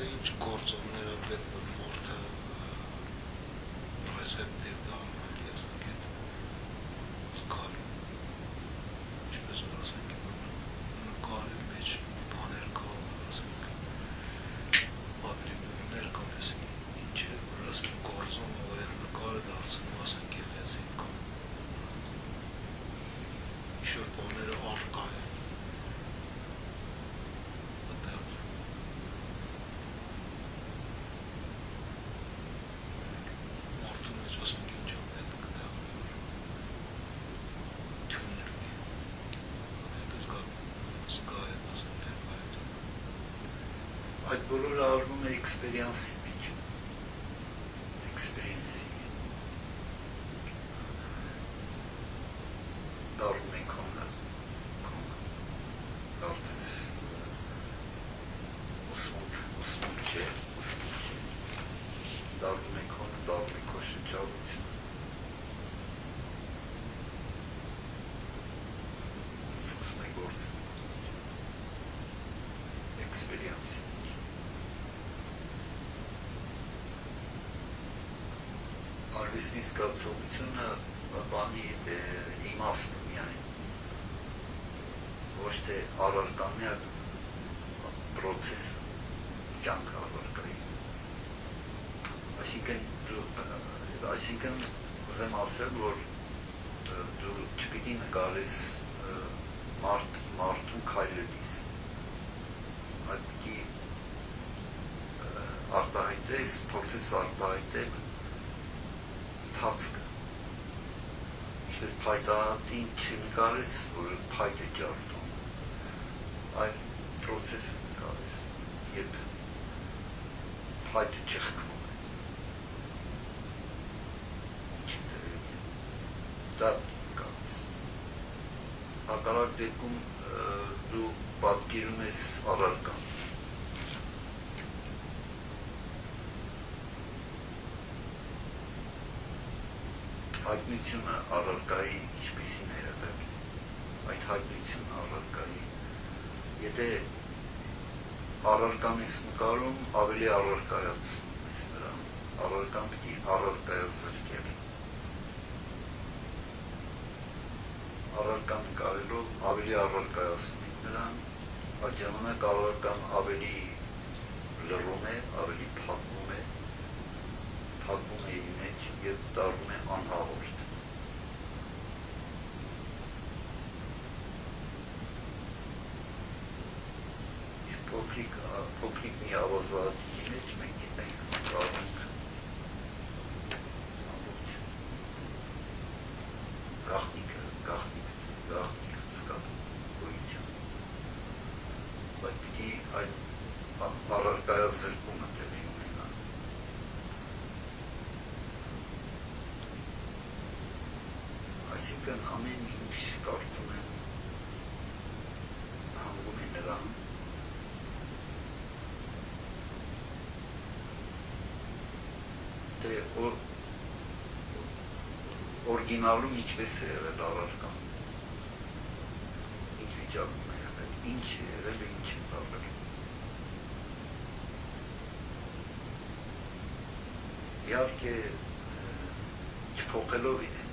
ինչ գործոնները պետք է մորթը ռեսեպտիվ դառնալ եսակետ զգալու ինչպես որ ասենք նկարի մեջ բաներ կա ասենք պատրի ներկայես ինչ է որ ասենք գործոն որ նկարը դարձնում ասենք գեղեցիկ կամ ինչ-որ բաները առկա են Այդ բոլորը արվում է էքսպերիենսի մեջ, էքսպերիենսի դարում է կոնը, դարձես ուսմունք չէ, դարում է կոնը, դարում է քո շրջավություն, սկսում է գործը, էքսպերիենսի արվեստի զգացողությունը բանի իմաստը միայն ոչ թե առարկան է պրոցեսը կյանքը առարկայի այսինքն ուզեմ ասել որ դու չպիտի նկարես մարդու քայլելիս այդ պիտի արտահայտես պրոցես արտահայտել Թացքը ինչպես փայտատին չնկարես, որ փայտ է ջարդում այլ պրոցես է նկարես երբ փայտը չխկվում է դա նկարես հակառակ դեպքում դու պատկերում ես առարկան հայտնությունը առարկայի ինչպիսին է եղել, այդ հայտնությունը առարկայի, եթե առարկան ես նկարում, ավելի առարկայացնում ես նրան, առարկան պիտի առարկայազրկել, առարկան նկարելով ավելի առարկայացնում նրան, այդ ժամանակ առարկան ավելի լռում է, ավելի փակվում է իր մեջ և դառնում է անհաղորդ։ Իսկ փոքրիկ մի ավազատի մեջ մենք գիտենք նկարենք գաղտնիքը սկալ գոյության։ Բայց պիտի այդ առարկայազրկումը տեղի ունենա։ Այսինքն ամեն ինչ կարծում եմ հանգում է նրան թե օրիգինալում ինչպես է եղել առարկան ինչ վիճակում է եղել ինչ է եղել է ինչ է տալել իհարկե չփոխելով իրեն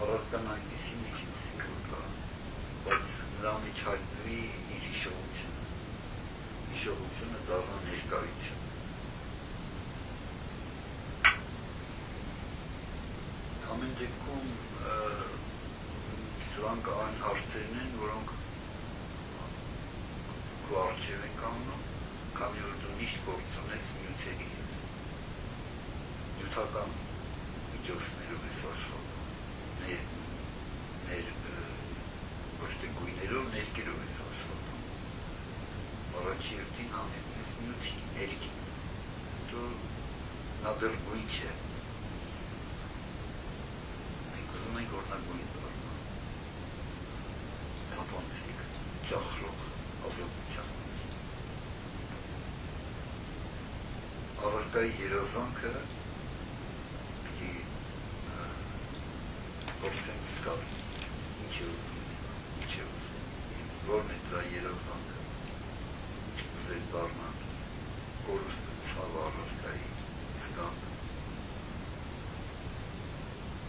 առարկան այնպիսի միջից կա, բայց նրա մեջ հայտնվի իր հիշողությունը դառնա ներկայություն։ Ամեն դեպքում սրանք այն հարցերն են, որոնք քո առջև են կանգնում, քանի որ դու միշտ գործ ունես նյութերի հետ, նյութական միջոցներով ես աշխատում, ոչ թե գույներով, ներկերով ես աշխատում, առաջի երդին հանդիպում ես նյութի, ներքի, հետո նա դեռ գույն չէ, մենք ուզում ենք որ նա գույն դառնա, թափանցիկ, ճախրող ազատության։ Առարկայի երազանքը պիտի փորձենք զգալ ինչ է ուզում, որն է դրա երազանքը, կուզել դառնալ կորուստը ցավ առարկայի զգան։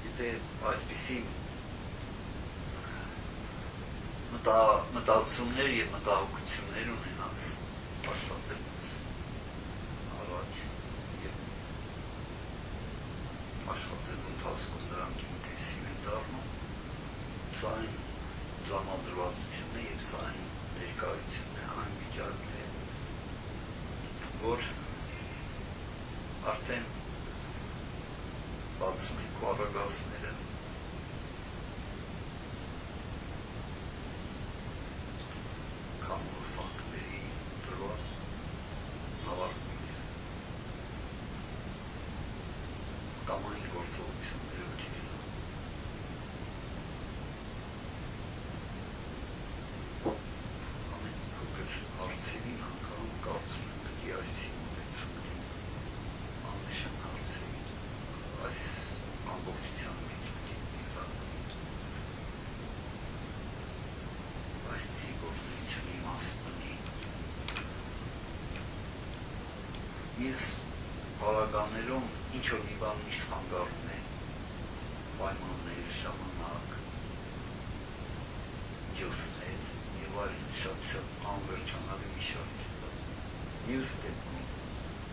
Եթե այսպիսի մտածումներ և մտահոգություններ ունենաս աշխատելուց առաջ և աշխատելու ընթացքում դրանք ինտենսիվ են դառնում, սա այն տրամադրվածությունն է և սա այն ներկայությունն է, այն վիճակն է, որ արդեն բացում են քո առագասները, կամ ուսանքների դրված նավարկումից, կամ այն գործողություններով չիս դա։ Ամեն փոքր հարցերին անգամ կարծում եմ պետք է այսպիսի մոտեցում լինի աննշան հարցերին, այս ամբողջության մեջ պետք է դառնալի։ Այսպիսի գործունեություն իմաստ ունի։ Ես պարագաներում ինչ-որ մի բան միշտ խանգարում է, պայմաններ, ժամանակ, ջոսներ և այլն շատ անվերջանալի մի շարք է։ Մյուս դեպքում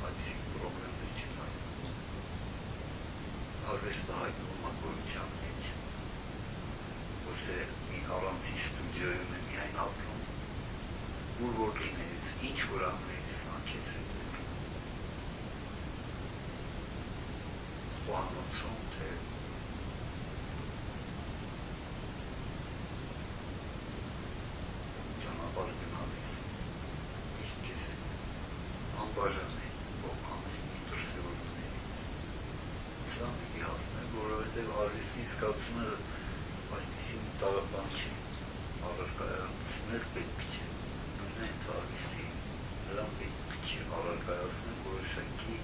այսպիսի պրոբլեմներ չեն հայտնվում։ Արվեստը հայտնվում է գոյության մեջ, ոչ թե մի առանցի ստուդիոյում է միայն ապրում, ուր որ լինես, ինչ որ անես, նա քեզ հետ է խոհանոցում, թե ճանապարհ գնալիս, միշտ քեզ հետ անբաժան է ամեն մի դրսևորումներից։ Սրա պիտի հասնել, որովհետև արվեստի զգացումը այսպիսի մի տարաբան չէ, առարկայացնել պետք չէ, նույնն է հենց արվեստի, նրան պետք չէ առարկայացնել որոշակի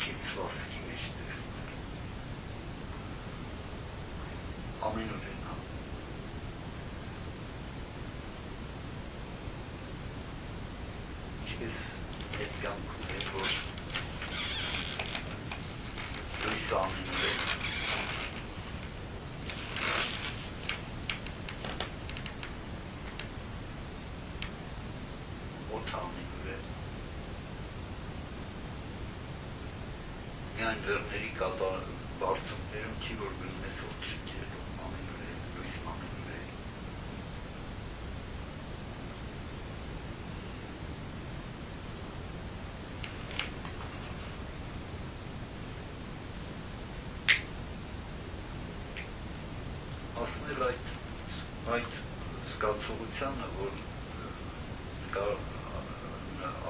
կեցվածքի մեջ տեսնել, ամենուր են հա։ Ինչպես այդ կյանքում է, որ լույսը ամենուր է, օդը ամենուր է, միայն լեռների բարձունքներում չի, որ գնում ես օդ շնչելու, ամենուր է, լույսն ամենուր է։ Հասնել այդ զգացողությանը, որ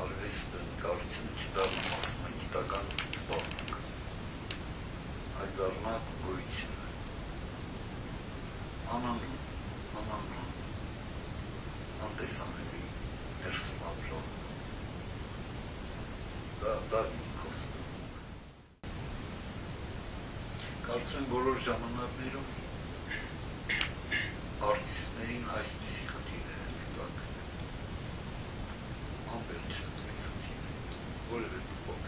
արվեստը նկարությունը չդառնա մասնագիտական զբաղմունք, այլ դառնա գոյությունը, անանուն, անտեսանելի, ներսում ապրող, դա իմ խոսքը։ Կարծում եմ բոլոր ժամանակներում արտիստներին այսպիսի խնդիրներ են հետաքրքրել, անվերջ խնդիրներ, որևէ փոփոխ